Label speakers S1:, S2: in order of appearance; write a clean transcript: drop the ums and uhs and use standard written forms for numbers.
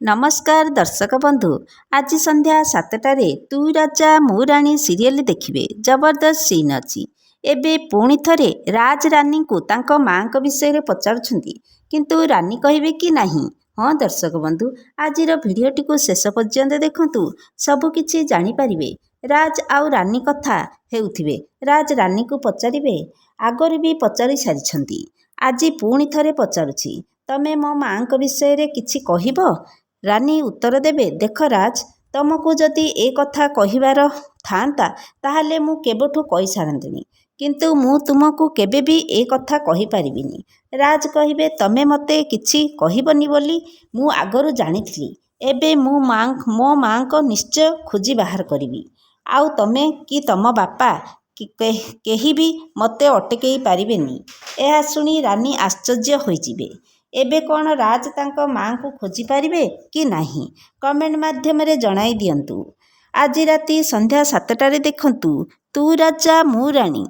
S1: नमस्कार दर्शक बंधु। आज संध्या 7टारे तू राजा मु राणी सीरियल देखिए। जबरदस्त सीन अच्छी। एबे पुणी थरे राज रानी को तांको माँ विषय पचारुछंती, किंतु रानी कहिबे कि नहीं। हाँ दर्शक बंधु, आज भिडियोटी को शेष पर्यंत देखंतु, सबकिछि जानिपारिबे। राज आउ रानी कथा हेउथिबे। राज रानी को पचारिबे, आगरे भी पचारि सारिछंती, आज पुणी थरे पचारुछि, तमे मो माँ विषय किछि कहिबो। रानी उत्तर देबे, देख राज, तुमको जदि ए कथा कहिबार थांता ताहले मु केबठु कहि सारंतिनी, किंतु मु तुमको केबे भी ए कथा कहि परिबिनी। राज कहिबे, तमे मते किछि कहिबनी बोली मु आगरु जानिथिली। एबे मो माँ को निश्चय खोजी बाहर करिबी। आउ तमे कि तम बापा केही भी मते अटकेई पारिबेनी। एहा सुनी रानी आश्चर्य होइजिबे। एबे कौन राज तांको माँ को खोजी पारिबे कि नहीं, कमेंट माध्यम रे जणाई दियंतु। आज राति संध्या 7टारे देखंतु तू राजा मु राणी।